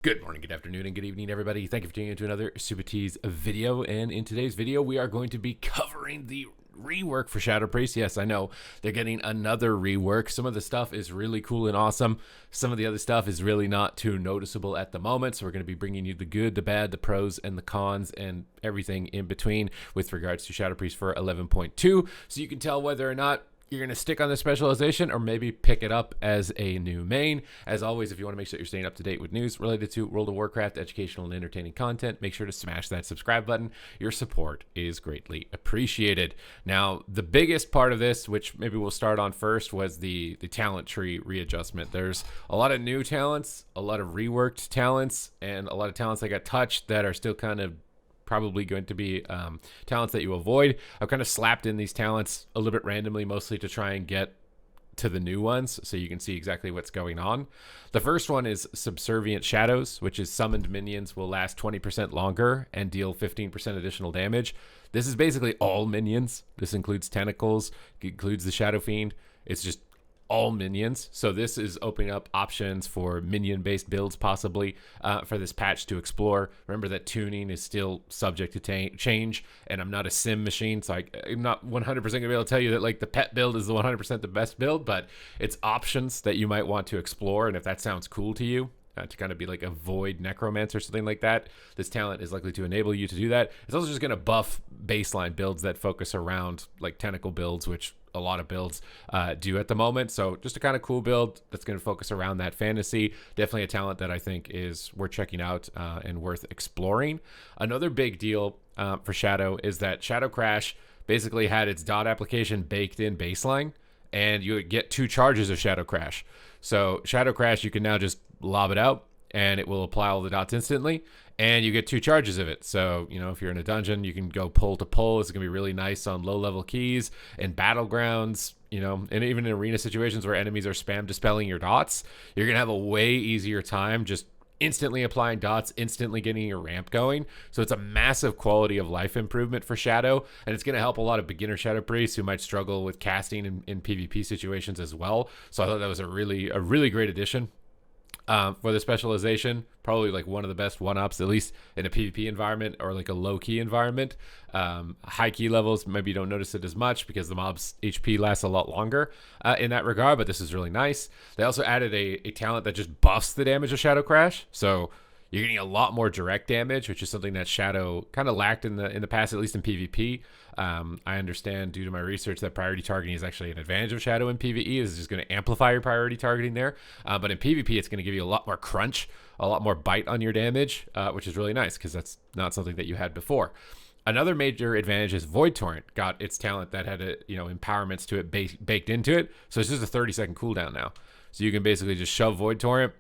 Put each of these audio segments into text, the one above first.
Good morning, good afternoon, and good evening, everybody. Thank you for tuning into another Supatease video. And in today's video, we are going to be covering the rework for Shadow Priest. Yes, I know they're getting another rework. Some of the stuff is really cool and awesome. Some of the other stuff is really not too noticeable at the moment. So we're going to be bringing you the good, the bad, the pros, and the cons, and everything in between with regards to Shadow Priest for 11.2. So you can tell whether or not you're going to stick on the specialization or maybe pick it up as a new main. As always, if you want to make sure you're staying up to date with news related to World of Warcraft, educational and entertaining content, make sure to smash that subscribe button. Your support is greatly appreciated. Now, the biggest part of this, which maybe we'll start on first, was the talent tree readjustment. There's a lot of new talents, a lot of reworked talents, and a lot of talents that got touched that are still kind of probably going to be talents that you avoid. I've kind of slapped in these talents a little bit randomly, mostly to try and get to the new ones so you can see exactly what's going on. The first one is Subservient Shadows, which is summoned minions will last 20% longer and deal 15% additional damage. This is basically all minions. This includes tentacles, includes the Shadow Fiend. It's just all minions. So this is opening up options for minion-based builds possibly for this patch to explore. Remember that tuning is still subject to change, and I'm not a sim machine, so I'm not 100% gonna be able to tell you that like the pet build is the 100% the best build, but it's options that you might want to explore, and if that sounds cool to you, to kind of be like a void necromancer or something like that, this talent is likely to enable you to do that. It's also just going to buff baseline builds that focus around like tentacle builds, which a lot of builds do at the moment. So just a kind of cool build that's going to focus around that fantasy. Definitely a talent that I think is worth checking out and worth exploring. Another big deal for Shadow is that Shadow Crash basically had its dot application baked in baseline, and you get 2 charges of Shadow Crash. So Shadow Crash, you can now just lob it out and it will apply all the dots instantly, and you get 2 charges of it. So, you know, if you're in a dungeon, you can go pull to pull. It's going to be really nice on low level keys and battlegrounds, you know, and even in arena situations where enemies are spam dispelling your dots, you're going to have a way easier time just instantly applying dots, instantly getting your ramp going. So it's a massive quality of life improvement for Shadow, and it's going to help a lot of beginner Shadow Priests who might struggle with casting in PvP situations as well. So I thought that was a really great addition for the specialization. Probably like one of the best 1-ups, at least in a PvP environment or like a low-key environment. High key levels, maybe you don't notice it as much because the mob's HP lasts a lot longer in that regard, but this is really nice. They also added a talent that just buffs the damage of Shadow Crash. So you're getting a lot more direct damage, which is something that Shadow kind of lacked in the past, at least in PvP. I understand due to my research that priority targeting is actually an advantage of Shadow in PvE. It's just going to amplify your priority targeting there. But in PvP, it's going to give you a lot more crunch, a lot more bite on your damage, which is really nice because that's not something that you had before. Another major advantage is Void Torrent got its talent that had empowerments to it baked into it. So it's just a 30-second cooldown now. So you can basically just shove Void Torrent,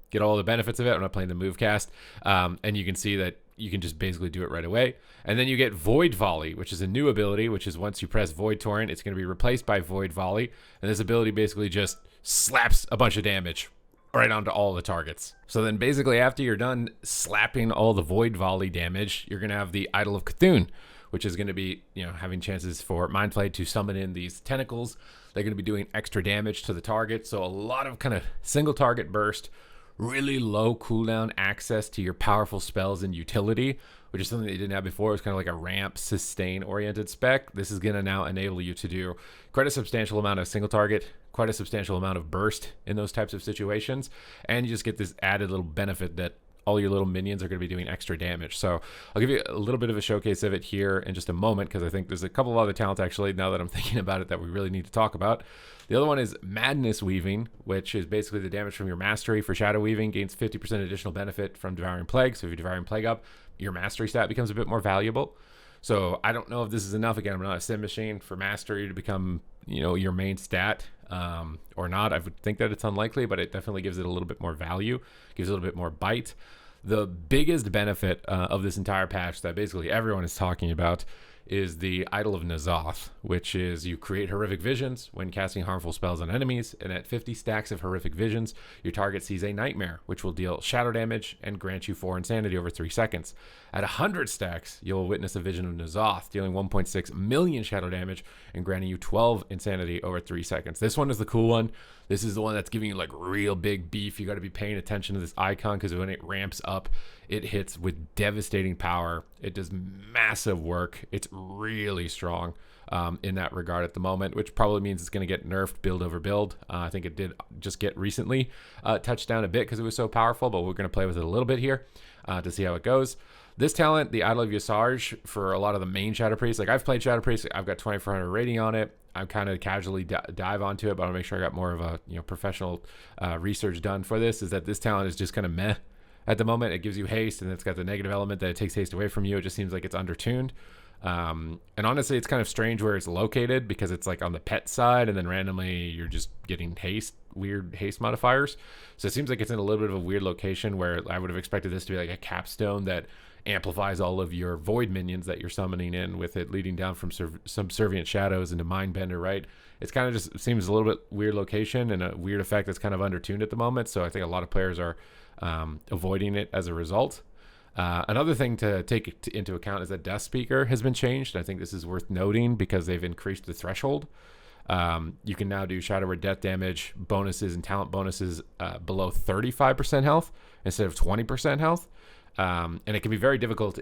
get all the benefits of it. I'm not playing the move cast. And you can see that you can just basically do it right away. And then you get Void Volley, which is a new ability, which is once you press Void Torrent, it's going to be replaced by Void Volley. And this ability basically just slaps a bunch of damage right onto all the targets. So then basically after you're done slapping all the Void Volley damage, you're going to have the Idol of Cthulhu, which is going to be, having chances for Mindflay to summon in these tentacles. They're going to be doing extra damage to the target. So a lot of kind of single target burst, really low cooldown access to your powerful spells and utility, which is something that you didn't have before. It was kind of like a ramp sustain oriented spec. This is going to now enable you to do quite a substantial amount of single target, quite a substantial amount of burst in those types of situations. And you just get this added little benefit that all your little minions are going to be doing extra damage. So I'll give you a little bit of a showcase of it here in just a moment, because I think there's a couple of other talents actually, now that I'm thinking about it, that we really need to talk about. The other one is Madness Weaving, which is basically the damage from your mastery for Shadow Weaving gains 50% additional benefit from Devouring Plague. So if you Devouring Plague up, your mastery stat becomes a bit more valuable. So I don't know if this is enough. Again, I'm not a sim machine for mastery to become, your main stat or not. I would think that it's unlikely, but it definitely gives it a little bit more value, gives it a little bit more bite. The biggest benefit of this entire patch that basically everyone is talking about is the Idol of N'Zoth, which is you create horrific visions when casting harmful spells on enemies, and at 50 stacks of horrific visions, your target sees a nightmare, which will deal shadow damage and grant you 4 insanity over 3 seconds. At 100 stacks, you'll witness a vision of N'Zoth, dealing 1.6 million shadow damage and granting you 12 insanity over 3 seconds. This one is the cool one. This is the one that's giving you like real big beef. You got to be paying attention to this icon because when it ramps up, it hits with devastating power. It does massive work. It's really strong in that regard at the moment, which probably means it's going to get nerfed build over build. I think it did just get recently touched down a bit because it was so powerful, but we're going to play with it a little bit here to see how it goes. This talent, the Idol of Yasarj, for a lot of the main Shadow Priests, like I've played Shadow Priest, I've got 2400 rating on it. I'm kind of casually dive onto it, but I want to make sure I got more of a professional research done for this. Is that this talent is just kind of meh at the moment. It gives you haste, and it's got the negative element that it takes haste away from you. It just seems like it's undertuned. And honestly, it's kind of strange where it's located because it's like on the pet side, and then randomly you're just getting weird haste modifiers. So it seems like it's in a little bit of a weird location where I would have expected this to be like a capstone that amplifies all of your void minions that you're summoning in, with it leading down from subservient shadows into mindbender, right? It's kind of just seems a little bit weird location and a weird effect that's kind of undertuned at the moment. So I think a lot of players are avoiding it as a result. Another thing to take into account is that Death Speaker has been changed. I think this is worth noting because they've increased the threshold. You can now do Shadow Word Death damage bonuses and talent bonuses below 35% health instead of 20% health. And it can be very difficult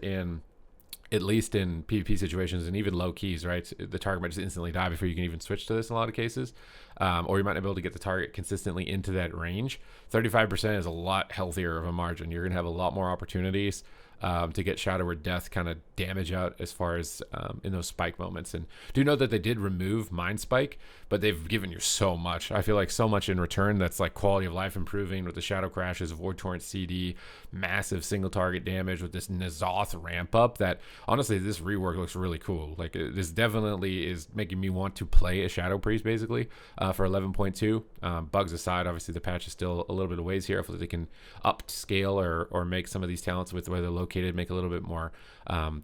at least in PvP situations and even low keys, right? The target might just instantly die before you can even switch to this in a lot of cases. Or you might not be able to get the target consistently into that range. 35% is a lot healthier of a margin. You're going to have a lot more opportunities to get Shadow Word Death kind of damage out as far as in those spike moments. And do know that they did remove Mind Spike, but they've given you so much. I feel like so much in return that's like quality of life improving with the Shadow Crashes, Void Torrent CD, massive single target damage with this N'Zoth ramp up that honestly this rework looks really cool. Like this definitely is making me want to play a Shadow Priest basically for 11.2. Bugs aside, obviously the patch is still a little bit of ways here. Hopefully they can upscale or make some of these talents with where they're located make a little bit more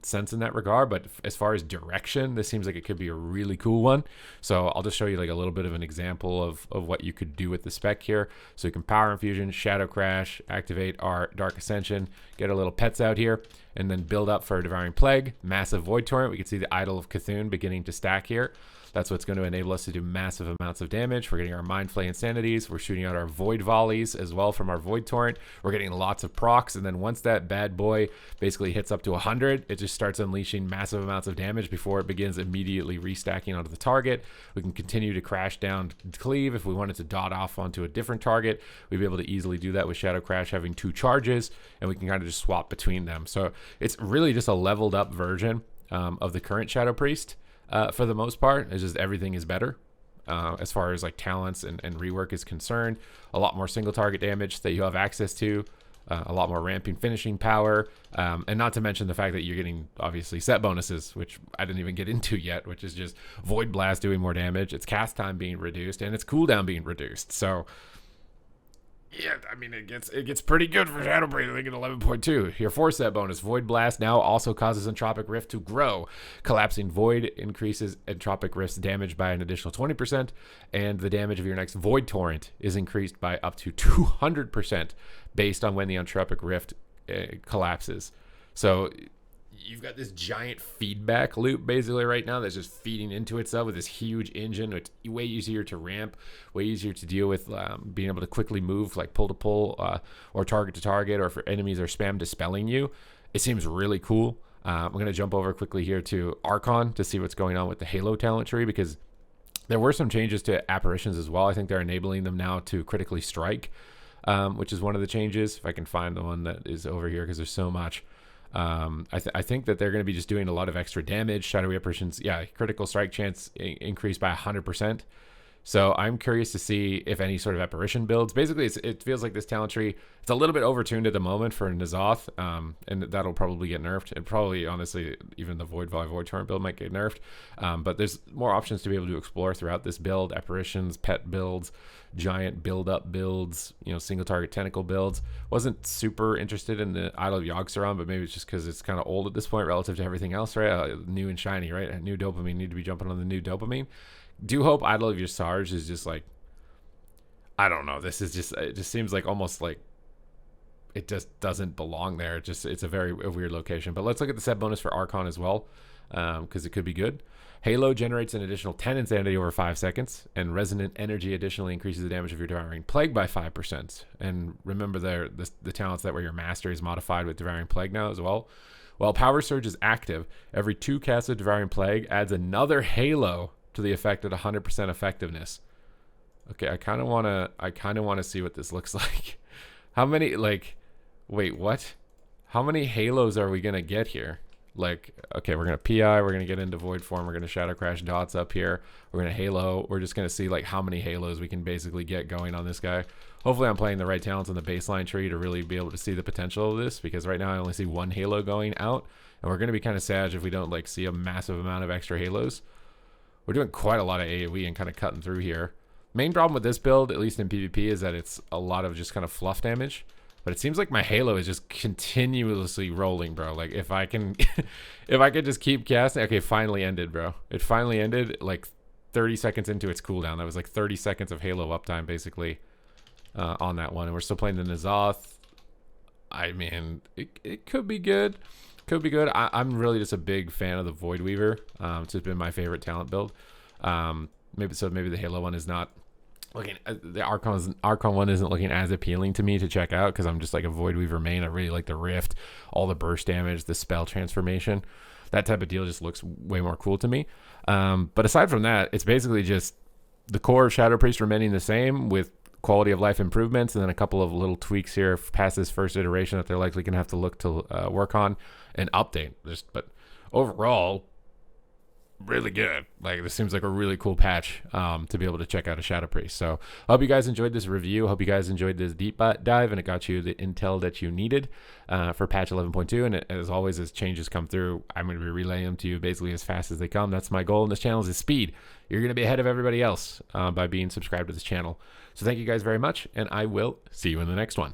sense in that regard. But as far as direction, this seems like it could be a really cool one. So I'll just show you like a little bit of an example of what you could do with the spec here. So you can Power Infusion, Shadow Crash, activate our Dark Ascension, get our little pets out here, and then build up for a Devouring Plague, massive Void Torrent. We can see the Idol of Cthulhu beginning to stack here. That's what's going to enable us to do massive amounts of damage. We're getting our Mind Flay Insanities. We're shooting out our Void Volleys as well from our Void Torrent. We're getting lots of procs. And then once that bad boy basically hits up to 100, it just starts unleashing massive amounts of damage before it begins immediately restacking onto the target. We can continue to crash down Cleave. If we wanted to dot off onto a different target, we'd be able to easily do that with Shadow Crash having 2 charges, and we can kind of just swap between them. So it's really just a leveled up version of the current Shadow Priest. For the most part, it's just everything is better as far as like talents and rework is concerned. A lot more single target damage that you have access to, a lot more ramping finishing power, and not to mention the fact that you're getting obviously set bonuses, which I didn't even get into yet, which is just Void Blast doing more damage, its cast time being reduced, and its cooldown being reduced. So yeah, I mean, it gets pretty good for Shadow Priest. I think at 11.2. Your 4-set bonus, Void Blast, now also causes Entropic Rift to grow. Collapsing Void increases Entropic Rift's damage by an additional 20%, and the damage of your next Void Torrent is increased by up to 200% based on when the Entropic Rift collapses. So you've got this giant feedback loop basically right now that's just feeding into itself with this huge engine. It's way easier to ramp, way easier to deal with, being able to quickly move like pull to pull or target to target, or if enemies are spam dispelling you. It seems really cool. I'm going to jump over quickly here to Archon to see what's going on with the Halo talent tree, because there were some changes to apparitions as well. I think they're enabling them now to critically strike, which is one of the changes. If I can find the one that is over here, because there's so much. I think that they're going to be just doing a lot of extra damage. Shadowy apparitions, yeah, critical strike chance increased by 100%. So I'm curious to see if any sort of apparition builds. Basically, it feels like this talent tree, it's a little bit overtuned at the moment for N'Zoth, and that'll probably get nerfed. And probably, honestly, even the Void Torrent build might get nerfed. But there's more options to be able to explore throughout this build. Apparitions, pet builds, giant build-up builds, single target tentacle builds. Wasn't super interested in the Idol of Yogg-Saron, but maybe it's just because it's kind of old at this point relative to everything else, right? New and shiny, right? New dopamine, need to be jumping on the new dopamine. Do hope Idol of Yogg-Saron is just like, I don't know. This is just, it just seems like almost like it just doesn't belong there. It's a very weird location. But let's look at the set bonus for Archon as well, because it could be good. Halo generates an additional 10 insanity over 5 seconds, and Resonant Energy additionally increases the damage of your Devouring Plague by 5%. And remember the talents that where your Master is modified with Devouring Plague now as well. While Power Surge is active, every 2 casts of Devouring Plague adds another Halo to the effect at 100% effectiveness. Okay, I kind of want to see what this looks like. How many, wait, what? How many halos are we going to get here? Okay, we're going to PI, we're going to get into Void Form, we're going to Shadow Crash dots up here, we're going to Halo, we're just going to see how many halos we can basically get going on this guy. Hopefully I'm playing the right talents on the baseline tree to really be able to see the potential of this, because right now I only see 1 halo going out, and we're going to be kind of sad if we don't see a massive amount of extra halos. We're doing quite a lot of AoE and kind of cutting through here. Main problem with this build, at least in PvP, is that it's a lot of just kind of fluff damage. But it seems like my Halo is just continuously rolling, bro. If I can just keep casting. Okay, finally ended, bro. It finally ended 30 seconds into its cooldown. That was 30 seconds of Halo uptime, basically, on that one. And we're still playing the N'Zoth. I mean, it could be good. Could be good. I'm really just a big fan of the Void Weaver. It's just been my favorite talent build. Maybe the Halo one is not looking. The Archon one isn't looking as appealing to me to check out because I'm just a Void Weaver main. I really like the Rift, all the burst damage, the spell transformation. That type of deal just looks way more cool to me. But aside from that, it's basically just the core of Shadow Priest remaining the same with quality of life improvements, and then a couple of little tweaks here past this first iteration that they're likely gonna have to look to work on and update. But overall, really good. This seems like a really cool patch to be able to check out a Shadow Priest. So I hope you guys enjoyed this review. Hope you guys enjoyed this deep dive, and it got you the intel that you needed for patch 11.2. And as always, as changes come through, I'm going to be relaying them to you basically as fast as they come. That's my goal in this channel, is speed. You're going to be ahead of everybody else by being subscribed to this channel. So thank you guys very much, and I will see you in the next one.